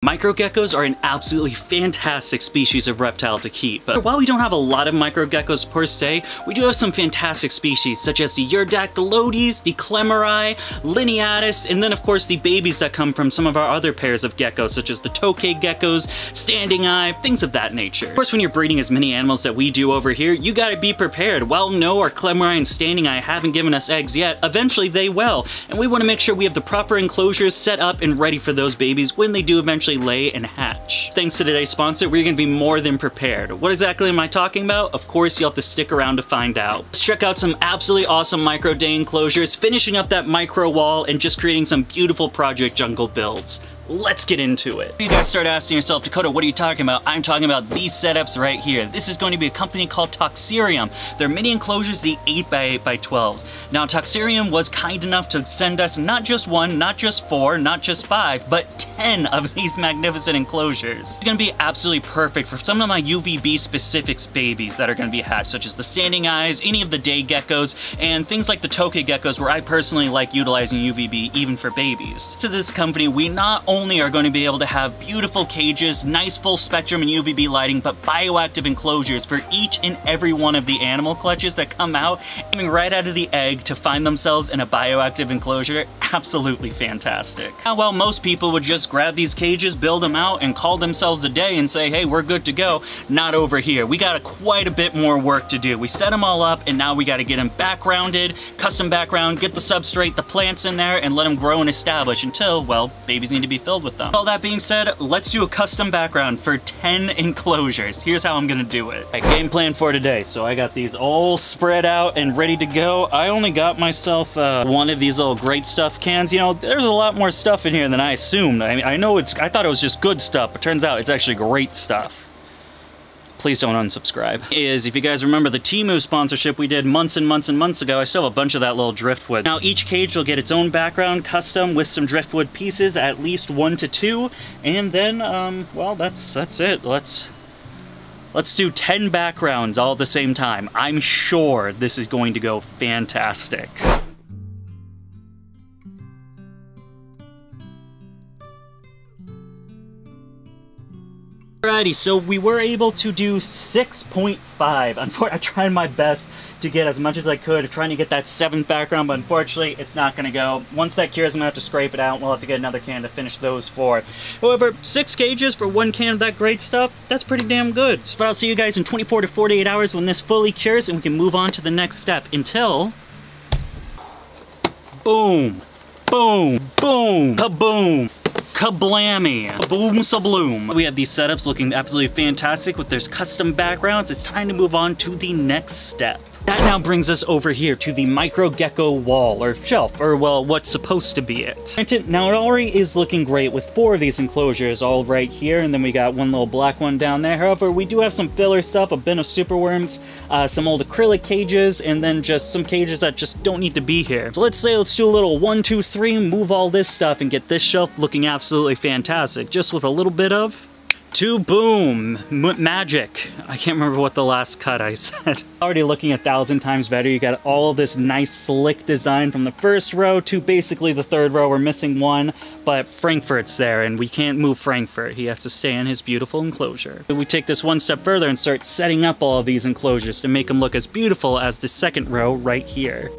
Micro geckos are an absolutely fantastic species of reptile to keep. But while we don't have a lot of micro geckos per se, we do have some fantastic species such as the Urdactylodes, the Clemeri, Lineatus, and then of course the babies that come from some of our other pairs of geckos such as the Tokay geckos, Standing Eye, things of that nature. Of course, when you're breeding as many animals that we do over here, you gotta be prepared. While no, our Clemeri and Standing Eye haven't given us eggs yet, eventually they will, and we want to make sure we have the proper enclosures set up and ready for those babies when they do eventually lay and hatch. Thanks to today's sponsor, we're going to be more than prepared. What exactly am I talking about? Of course, you'll have to stick around to find out. Let's check out some absolutely awesome micro day enclosures, finishing up that micro wall, and just creating some beautiful Project Jungle builds. Let's get into it. You guys start asking yourself, Dakota, what are you talking about? I'm talking about these setups right here. This is going to be a company called Toxerium. They're mini enclosures, the 8x8x12s. Now, Toxerium was kind enough to send us not just one, not just four, not just five, but 10 of these magnificent enclosures. It's gonna be absolutely perfect for some of my UVB specific babies that are gonna be hatched, such as the Standing Eyes, any of the day geckos, and things like the Tokay geckos, where I personally like utilizing UVB even for babies. To this company, we not only are going to be able to have beautiful cages, nice full spectrum and UVB lighting, but bioactive enclosures for each and every one of the animal clutches that come out, aiming right out of the egg to find themselves in a bioactive enclosure. Absolutely fantastic. Now, while most people would just grab these cages, build them out, and call themselves a day and say, hey, we're good to go, not over here. We got quite a bit more work to do. We set them all up, and now we got to get them backgrounded, custom background, get the substrate, the plants in there, and let them grow and establish until, well, babies need to be filled with them. All that being said, let's do a custom background for 10 enclosures. Here's how I'm gonna do it. Game plan for today. So I got these all spread out and ready to go. I only got myself one of these little great stuff cans. You know, there's a lot more stuff in here than I assumed. I mean, I thought it was just good stuff, but turns out it's actually great stuff. Please don't unsubscribe. If you guys remember the Temu sponsorship we did months and months and months ago, I still have a bunch of that little driftwood. Now each cage will get its own background, custom, with some driftwood pieces, at least 1 to 2, and then, well, that's it. Let's do 10 backgrounds all at the same time. I'm sure this is going to go fantastic. Alrighty, so we were able to do 6.5. I tried my best to get as much as I could, trying to get that 7th background, but unfortunately, it's not going to go. Once that cures, I'm going to have to scrape it out. We'll have to get another can to finish those 4. However, 6 cages for 1 can of that great stuff, that's pretty damn good. So I'll see you guys in 24 to 48 hours when this fully cures, and we can move on to the next step. Until... boom, boom, boom, kaboom. Kablammy! Boom sabloom! We have these setups looking absolutely fantastic with their custom backgrounds. It's time to move on to the next step. That now brings us over here to the micro gecko wall, or shelf, or well, what's supposed to be it. Now it already is looking great with 4 of these enclosures all right here, and then we got one little black one down there. However, we do have some filler stuff, a bin of superworms, some old acrylic cages, and then just some cages that just don't need to be here. So let's do a little 1, 2, 3, move all this stuff and get this shelf looking absolutely fantastic, just with a little bit of... to boom! Magic. I can't remember what the last cut I said. Already looking 1,000 times better. You got all this nice slick design from the first row to basically the 3rd row. We're missing one, but Frankfurt's there and we can't move Frankfurt. He has to stay in his beautiful enclosure. We take this one step further and start setting up all of these enclosures to make them look as beautiful as the 2nd row right here.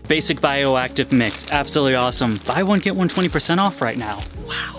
Basic bioactive mix, absolutely awesome. Buy one, get one 20% off right now. Wow.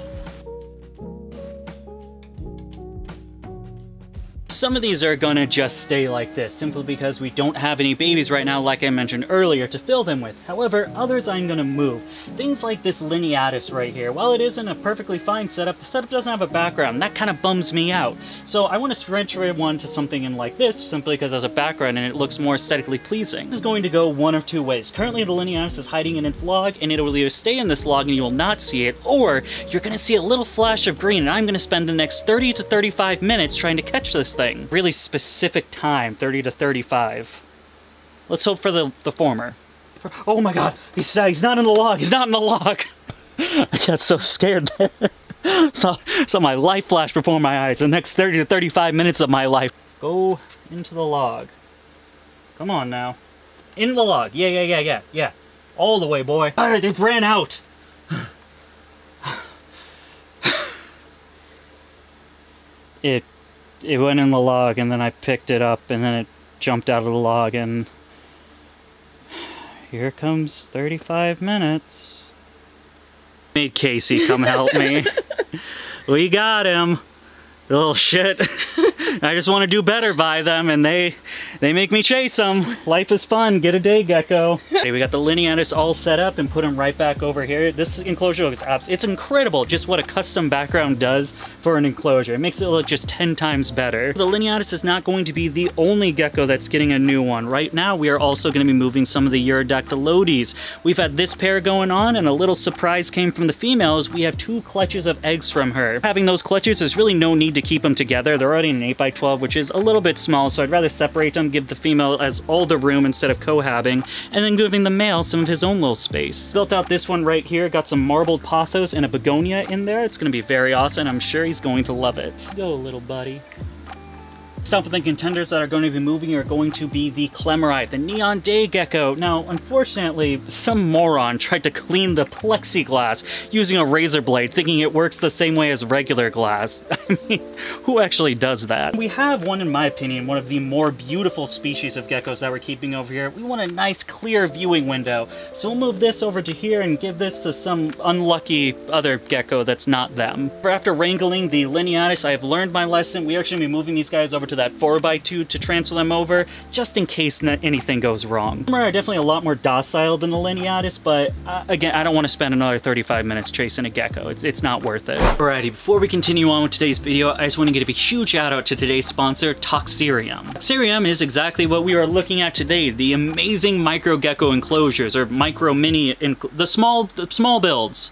Some of these are gonna just stay like this, simply because we don't have any babies right now, like I mentioned earlier, to fill them with. However, others I'm gonna move. Things like this Lineatus right here. While it isn't a perfectly fine setup, the setup doesn't have a background. That kind of bums me out. So I want to switch one to something in like this, simply because it has a background and it looks more aesthetically pleasing. This is going to go one of 2 ways. Currently, the Lineatus is hiding in its log, and it will either stay in this log and you will not see it, or you're gonna see a little flash of green, and I'm gonna spend the next 30 to 35 minutes trying to catch this thing. Really specific time, 30 to 35. Let's hope for the former. Oh my god, he's not in the log, he's not in the log! I got so scared there. So my life flashed before my eyes. The next 30 to 35 minutes of my life Go into the log. Come on now. In the log. Yeah. All the way, boy. Alright, they ran out. It went in the log, and then I picked it up, and then it jumped out of the log, and here comes 35 minutes. Made Casey come help me. We got him. Little shit. I just want to do better by them, and they make me chase them. Life is fun. Get a day, Gecko. Okay, we got the lineatus all set up and put them right back over here. This enclosure looks it's incredible just what a custom background does for an enclosure. It makes it look just 10 times better. The lineatus is not going to be the only gecko that's getting a new one. Right now, we are also going to be moving some of the Urodactylodes. We've had this pair going on, and a little surprise came from the females. We have 2 clutches of eggs from her. Having those clutches, there's really no need to keep them together. They're already an 8x12, which is a little bit small, so I'd rather separate them, give the female as all the room instead of cohabbing, and then giving the male some of his own little space. Built out this one right here, got some marbled pothos and a begonia in there. It's gonna be very awesome. I'm sure he's going to love it. Go, little buddy. Some of the contenders that are going to be moving are going to be the Clemmerite, the neon day gecko. Now, unfortunately, some moron tried to clean the plexiglass using a razor blade, thinking it works the same way as regular glass. I mean, who actually does that? We have one, in my opinion, one of the more beautiful species of geckos that we're keeping over here. We want a nice, clear viewing window. So we'll move this over to here and give this to some unlucky other gecko that's not them. After wrangling the lineatus, I have learned my lesson. We are actually going to be moving these guys over to that 4x2 to transfer them over, just in case anything goes wrong. Some are definitely a lot more docile than the lineatus, but again, I don't want to spend another 35 minutes chasing a gecko. It's not worth it. Alrighty, before we continue on with today's video, I just want to give a huge shout out to today's sponsor, Toxerium. Toxerium is exactly what we are looking at today, the amazing micro gecko enclosures, or micro mini, the small builds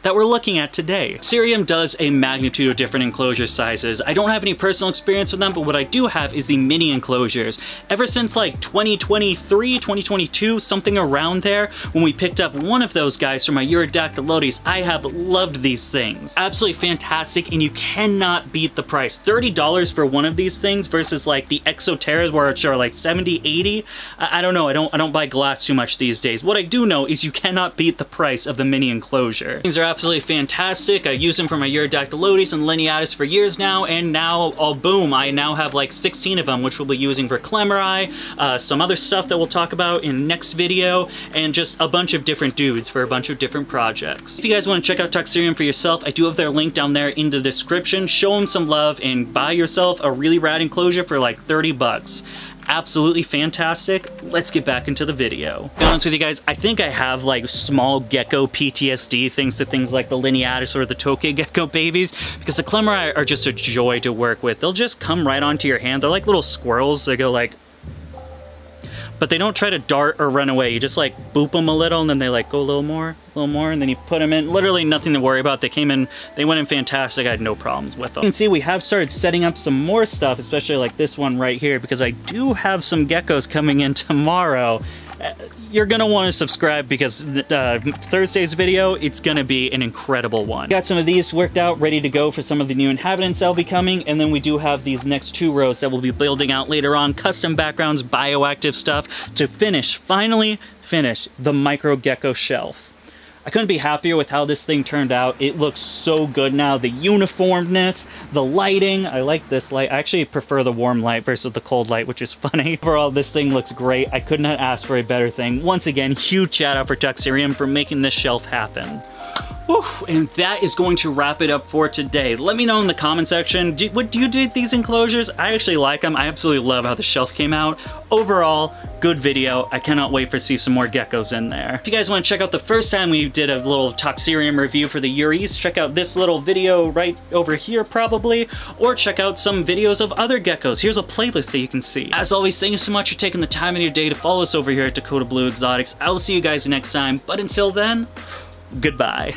that we're looking at today. Toxerium does a magnitude of different enclosure sizes. I don't have any personal experience with them, but what I do have is the mini enclosures. Ever since like 2023, 2022, something around there, when we picked up one of those guys from my Urodactylodes, I have loved these things. Absolutely fantastic, and you cannot beat the price. $30 for one of these things versus like the Exoterras, which are like 70, 80. I don't know, I don't buy glass too much these days. What I do know is you cannot beat the price of the mini enclosure. These are absolutely fantastic. I use them for my Urodactylodes and lineatus for years now, and now, oh boom, I now have like 16 of them, which we'll be using for Clemmerite, some other stuff that we'll talk about in next video, and just a bunch of different dudes for a bunch of different projects. If you guys want to check out Toxerium for yourself, I do have their link down there in the description. Show them some love and buy yourself a really rad enclosure for like 30 bucks. Absolutely fantastic. Let's get back into the video. To be honest with you guys, I think I have like small gecko PTSD thanks to things like the lineatus or the Tokay gecko babies, because the Clemmerite are just a joy to work with. They'll just come right onto your hand. They're like little squirrels. They go like, but they don't try to dart or run away. You just like boop them a little, and then they like go a little more, and then you put them in. Literally nothing to worry about. They came in, they went in fantastic. I had no problems with them. You can see we have started setting up some more stuff, especially like this one right here, because I do have some geckos coming in tomorrow. You're gonna want to subscribe because Thursday's video, it's gonna be an incredible one. Got some of these worked out, ready to go for some of the new inhabitants that'll be coming, and then we do have these next 2 rows that we'll be building out later on, custom backgrounds, bioactive stuff, to finally finish the micro gecko shelf. I couldn't be happier with how this thing turned out. It looks so good now. The uniformness, the lighting. I like this light. I actually prefer the warm light versus the cold light, which is funny. Overall, this thing looks great. I could not ask for a better thing. Once again, huge shout out for Toxerium for making this shelf happen. Whew, and that is going to wrap it up for today. Let me know in the comment section, what do you do with these enclosures? I actually like them. I absolutely love how the shelf came out. Overall, good video. I cannot wait to see some more geckos in there. If you guys want to check out the first time we did a little Toxerium review for the Uris, check out this little video right over here probably, or check out some videos of other geckos. Here's a playlist that you can see. As always, thank you so much for taking the time of your day to follow us over here at Dakota Blue Exotics. I will see you guys next time, but until then, goodbye.